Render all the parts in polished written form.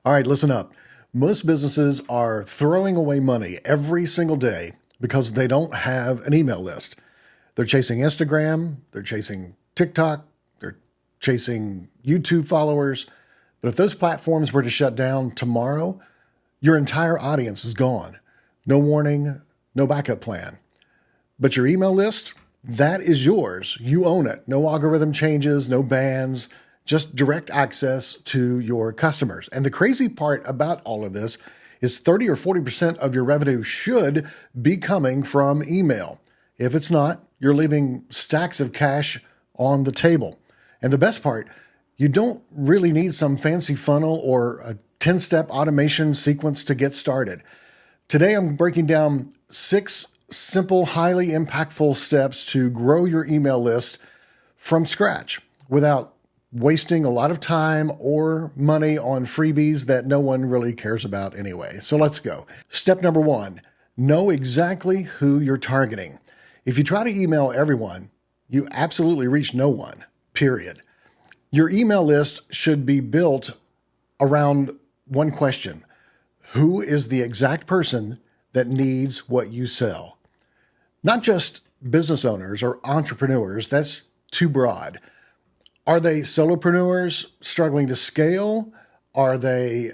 All right, listen up. Most businesses are throwing away money every single day because they don't have an email list. They're chasing Instagram, they're chasing TikTok, they're chasing YouTube followers. But if those platforms were to shut down tomorrow, your entire audience is gone. No warning, no backup plan. But your email list, that is yours. You own it. No algorithm changes, no bans, just direct access to your customers. And the crazy part about all of this is 30 or 40% of your revenue should be coming from email. If it's not, you're leaving stacks of cash on the table. And the best part, you don't really need some fancy funnel or a 10-step automation sequence to get started. Today, I'm breaking down 6 simple, highly impactful steps to grow your email list from scratch without wasting a lot of time or money on freebies that no one really cares about anyway. So let's go. Step number 1, know exactly who you're targeting. If you try to email everyone, you absolutely reach no one, period. Your email list should be built around one question. Who is the exact person that needs what you sell? Not just business owners or entrepreneurs, that's too broad. Are they solopreneurs struggling to scale? Are they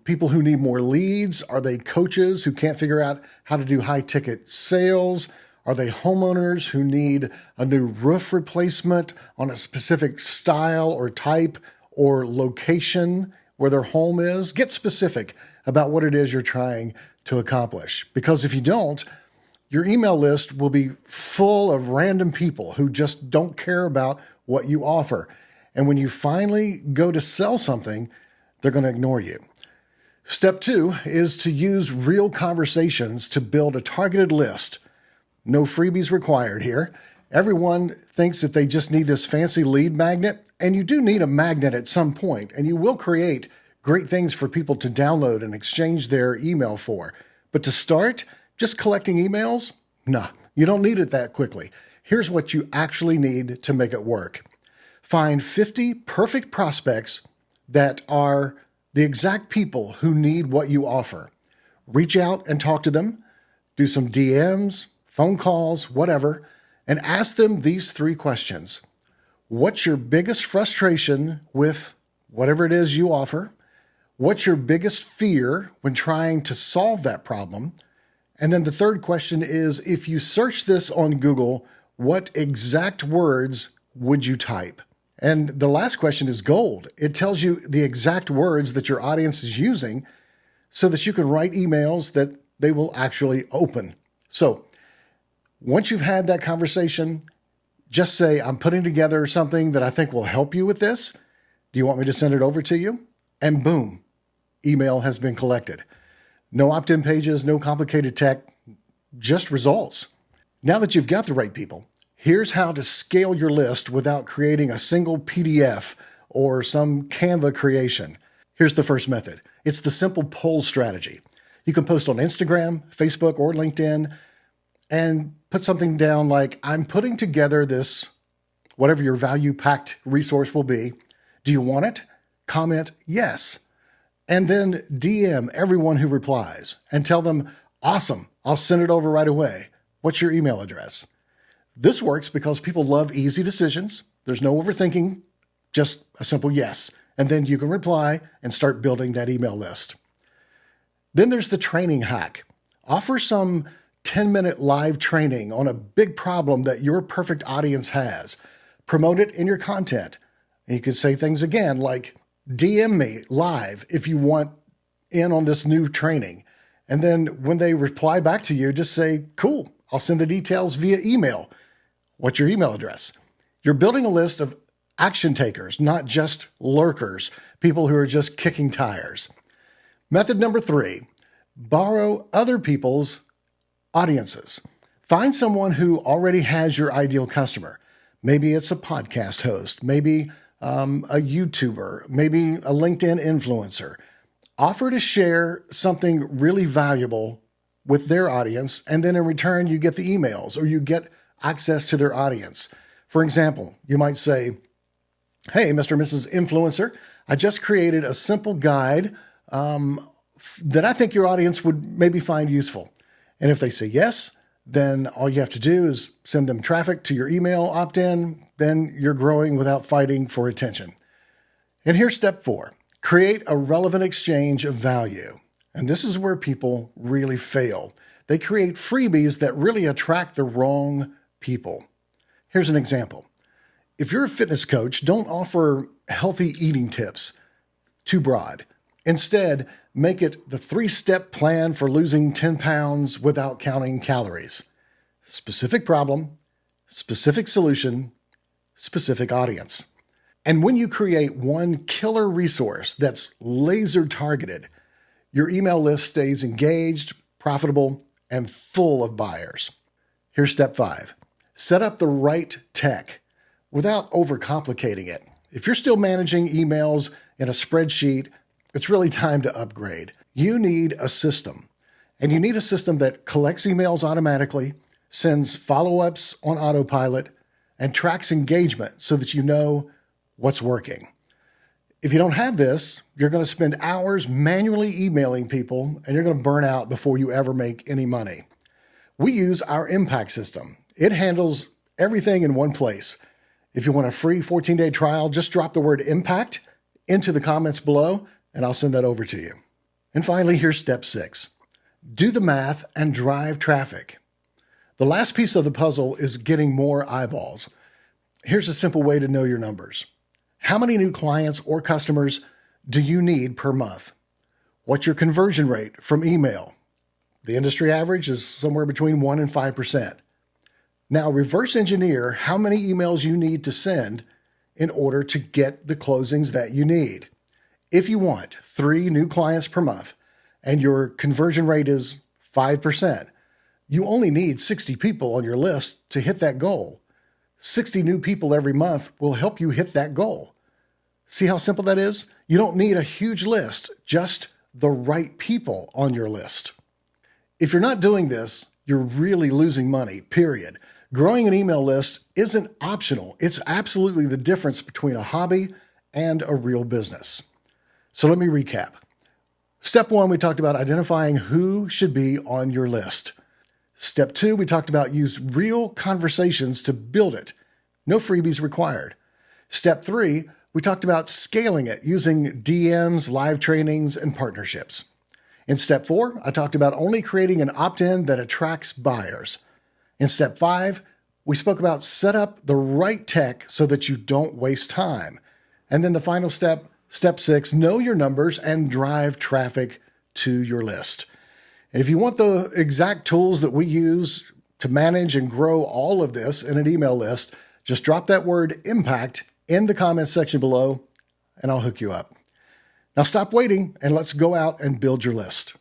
people who need more leads? Are they coaches who can't figure out how to do high ticket sales? Are they homeowners who need a new roof replacement on a specific style or type or location where their home is? Get specific about what it is you're trying to accomplish. Because if you don't, your email list will be full of random people who just don't care about what you offer. And when you finally go to sell something, they're going to ignore you. Step 2 is to use real conversations to build a targeted list. No freebies required here. Everyone thinks that they just need this fancy lead magnet, and you do need a magnet at some point, and you will create great things for people to download and exchange their email for. But to start, just collecting emails? Nah, you don't need it that quickly. Here's what you actually need to make it work. Find 50 perfect prospects that are the exact people who need what you offer. Reach out and talk to them. Do some DMs, phone calls, whatever, and ask them these 3 questions. What's your biggest frustration with whatever it is you offer? What's your biggest fear when trying to solve that problem? And then the third question is, if you search this on Google, what exact words would you type? And the last question is gold. It tells you the exact words that your audience is using so that you can write emails that they will actually open. So once you've had that conversation, just say, I'm putting together something that I think will help you with this. Do you want me to send it over to you? And boom, email has been collected. No opt-in pages, no complicated tech, just results. Now that you've got the right people, here's how to scale your list without creating a single PDF or some Canva creation. Here's the first method. It's the simple poll strategy. You can post on Instagram, Facebook, or LinkedIn and put something down like, I'm putting together this, whatever your value-packed resource will be. Do you want it? Comment yes. And then DM everyone who replies and tell them, awesome, I'll send it over right away. What's your email address? This works because people love easy decisions. There's no overthinking, just a simple yes. And then you can reply and start building that email list. Then there's the training hack. Offer some 10-minute live training on a big problem that your perfect audience has. Promote it in your content. And you could say things again like, DM me live if you want in on this new training. And then when they reply back to you, just say, cool, I'll send the details via email. What's your email address? You're building a list of action takers, not just lurkers, people who are just kicking tires. Method number 3, borrow other people's audiences. Find someone who already has your ideal customer. Maybe it's a podcast host, maybe a YouTuber, maybe a LinkedIn influencer. Offer to share something really valuable with their audience, and then in return, you get the emails or you get access to their audience. For example, you might say, hey, Mr. and Mrs. Influencer, I just created a simple guide that I think your audience would maybe find useful. And if they say yes, then all you have to do is send them traffic to your email opt-in. Then you're growing without fighting for attention. And here's step 4. Create a relevant exchange of value. And this is where people really fail. They create freebies that really attract the wrong people. Here's an example. If you're a fitness coach, don't offer healthy eating tips. Too broad. Instead, make it the 3-step plan for losing 10 pounds without counting calories. Specific problem, specific solution, specific audience. And when you create one killer resource that's laser targeted, your email list stays engaged, profitable, and full of buyers. Here's step 5. Set up the right tech without overcomplicating it. If you're still managing emails in a spreadsheet, it's really time to upgrade. You need a system, and you need a system that collects emails automatically, sends follow-ups on autopilot, and tracks engagement so that you know what's working. If you don't have this, you're going to spend hours manually emailing people, and you're going to burn out before you ever make any money. We use our impact system. It handles everything in one place. If you want a free 14-day trial, just drop the word impact into the comments below, and I'll send that over to you. And finally, here's step 6. Do the math and drive traffic. The last piece of the puzzle is getting more eyeballs. Here's a simple way to know your numbers. How many new clients or customers do you need per month? What's your conversion rate from email? The industry average is somewhere between 1 and 5%. Now, reverse engineer how many emails you need to send in order to get the closings that you need. If you want 3 new clients per month and your conversion rate is 5%, you only need 60 people on your list to hit that goal. 60 new people every month will help you hit that goal. See how simple that is? You don't need a huge list, just the right people on your list. If you're not doing this, you're really losing money, period. Growing an email list isn't optional. It's absolutely the difference between a hobby and a real business. So let me recap. Step 1, we talked about identifying who should be on your list. Step 2, we talked about use real conversations to build it. No freebies required. Step 3, we talked about scaling it using DMs, live trainings, and partnerships. In step 4, I talked about only creating an opt-in that attracts buyers. In step 5, we spoke about set up the right tech so that you don't waste time. And then the final step, step 6, know your numbers and drive traffic to your list. And if you want the exact tools that we use to manage and grow all of this in an email list, just drop that word impact in the comments section below, and I'll hook you up. Now stop waiting and let's go out and build your list.